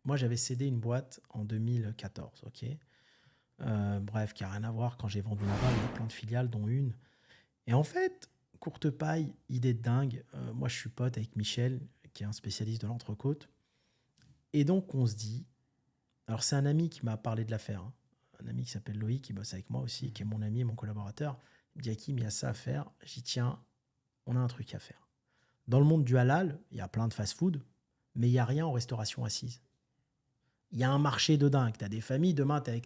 moi, j'avais cédé une boîte en 2014, ok. Bref, qui n'a rien à voir. Quand j'ai vendu là-bas, il y a plein de filiales, dont une. Et en fait, courte paille, idée de dingue. Moi, je suis pote avec Michel, qui est un spécialiste de l'entrecôte. Et donc, on se dit... Alors, c'est un ami qui m'a parlé de l'affaire. Hein. Un ami qui s'appelle Loïc, qui bosse avec moi aussi, qui est mon ami et mon collaborateur. Il me dit, Hakim, il y a ça à faire. J'y tiens, on a un truc à faire. Dans le monde du halal, il y a plein de fast-food, mais il n'y a rien en restauration assise. Il y a un marché de dingue. Tu as des familles, demain, tu es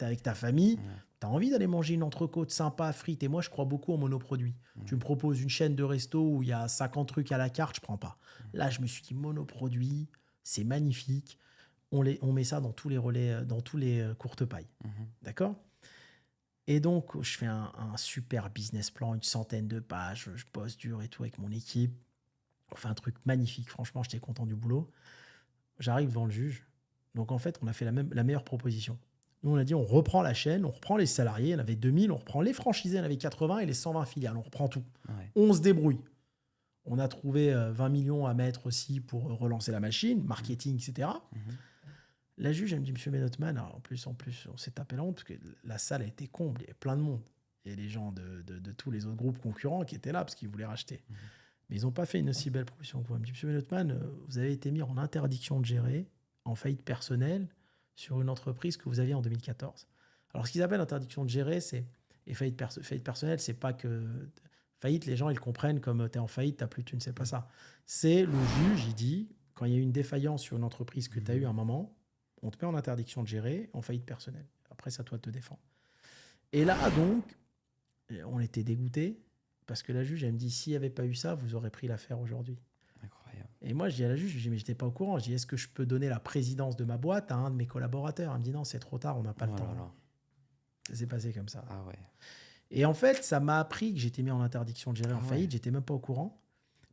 avec ta famille, tu as envie d'aller manger une entrecôte sympa, frite. Et moi, je crois beaucoup en monoproduit. Tu me proposes une chaîne de resto où il y a 50 trucs à la carte, je prends pas. Là, je me suis dit, monoproduit, c'est magnifique. On met ça dans tous les relais, dans tous les courtes pailles. D'accord ? Et donc, je fais un super business plan, une centaine de pages. Je bosse dur et tout avec mon équipe. On fait un truc magnifique. Franchement, j'étais content du boulot. J'arrive devant le juge. Donc, en fait, on a fait la meilleure proposition. Nous, on a dit, on reprend la chaîne, on reprend les salariés. Il y en avait 2000. On reprend les franchisés, il y en avait 80 et les 120 filiales. On reprend tout. Ouais. On se débrouille. On a trouvé 20 millions à mettre aussi pour relancer la machine, marketing, etc. La juge, elle me dit, Monsieur Benotman, en plus, on s'est tapé la honte parce que la salle a été comble, il y avait plein de monde. Il y a les gens de tous les autres groupes concurrents qui étaient là parce qu'ils voulaient racheter. Mais ils n'ont pas fait une aussi belle proposition que vous. Elle me dit, Monsieur Benotman, vous avez été mis en interdiction de gérer, en faillite personnelle, sur une entreprise que vous aviez en 2014. Alors, ce qu'ils appellent interdiction de gérer, et faillite personnelle, c'est pas que... Faillite, les gens, ils comprennent comme tu es en faillite, tu n'as plus de thunes, c'est pas ça. C'est le juge, il dit, quand il y a eu une défaillance sur une entreprise que tu as eu à un moment, on te met en interdiction de gérer, en faillite personnelle. Après, c'est à toi de te défendre. Et là, donc, on était dégoûtés parce que la juge, elle me dit, s'il n'y avait pas eu ça, vous aurez pris l'affaire aujourd'hui. Incroyable. Et moi, je dis à la juge, je dis, mais je n'étais pas au courant. Je dis, est-ce que je peux donner la présidence de ma boîte à un de mes collaborateurs ? Elle me dit, non, c'est trop tard, on n'a pas le temps. Là. Ça s'est passé comme ça. Ah ouais. Et en fait, ça m'a appris que j'étais mis en interdiction de gérer en faillite. Ouais. J'étais même pas au courant.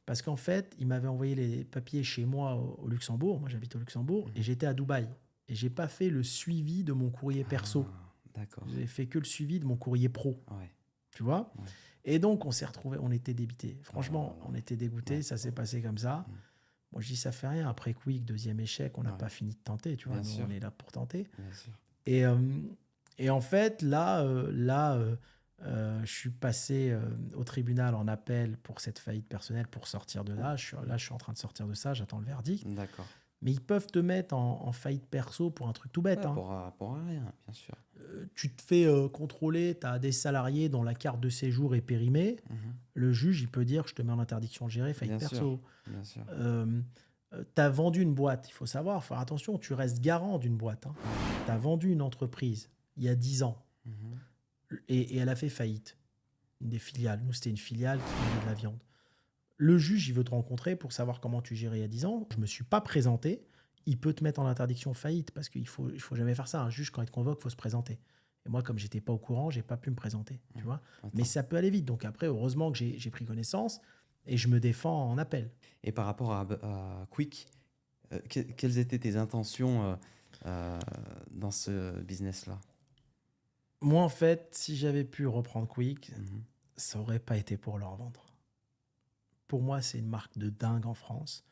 Parce qu'en fait, il m'avait envoyé les papiers chez moi au Luxembourg. Moi, j'habite au Luxembourg. Et j'étais à Dubaï. Et j'ai pas fait le suivi de mon courrier perso. D'accord. J'ai fait que le suivi de mon courrier pro. Ouais. Tu vois ? Ouais. Et donc, on s'est retrouvés, on était débités. Franchement, on était dégoûtés. Ouais. Ça s'est passé comme ça. Moi, je dis, ça fait rien. Après Quick, deuxième échec, on n'a pas fini de tenter. Tu vois, nous, on est là pour tenter. Bien sûr. Et en fait, là, je suis passé au tribunal en appel pour cette faillite personnelle pour sortir de là. Je suis en train de sortir de ça. J'attends le verdict. D'accord. Mais ils peuvent te mettre en faillite perso pour un truc tout bête. Ouais, hein. pour rien, bien sûr. Tu te fais contrôler, tu as des salariés dont la carte de séjour est périmée. Le juge, il peut dire, je te mets en interdiction de gérer, faillite perso. Bien sûr. Tu as vendu une boîte, il faut savoir, faire attention, tu restes garant d'une boîte. Hein. Tu as vendu une entreprise il y a 10 ans et elle a fait faillite. Une des filiales. Nous, c'était une filiale qui vendait de la viande. Le juge, il veut te rencontrer pour savoir comment tu gérais il y a 10 ans. Je ne me suis pas présenté. Il peut te mettre en interdiction faillite parce qu'il faut jamais faire ça. Un juge, quand il te convoque, il faut se présenter. Et moi, comme je n'étais pas au courant, je n'ai pas pu me présenter. Tu vois. Mais ça peut aller vite. Donc après, heureusement que j'ai pris connaissance et je me défends en appel. Et par rapport à Quick, quelles étaient tes intentions dans ce business-là ? Moi, en fait, si j'avais pu reprendre Quick, ça n'aurait pas été pour leur vendre. Pour moi, c'est une marque de dingue en France.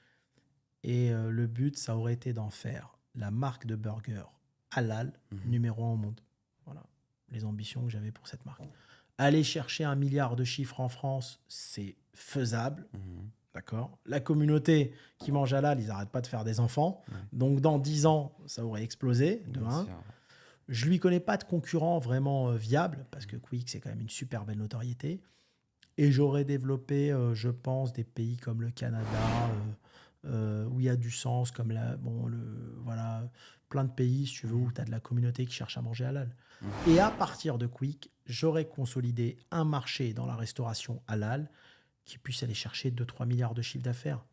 Et le but, ça aurait été d'en faire la marque de burger halal numéro 1 au monde. Voilà les ambitions que j'avais pour cette marque. Aller chercher 1 milliard de chiffres en France, c'est faisable. D'accord ? La communauté qui mange halal, ils n'arrêtent pas de faire des enfants. Donc, dans 10 ans, ça aurait explosé, de 1. Je ne lui connais pas de concurrent vraiment viable, parce que Quick, c'est quand même une super belle notoriété. Et j'aurais développé, je pense, des pays comme le Canada, où il y a du sens, comme voilà, plein de pays, si tu veux, où tu as de la communauté qui cherche à manger halal. Et à partir de Quick, j'aurais consolidé un marché dans la restauration halal qui puisse aller chercher 2-3 milliards de chiffre d'affaires.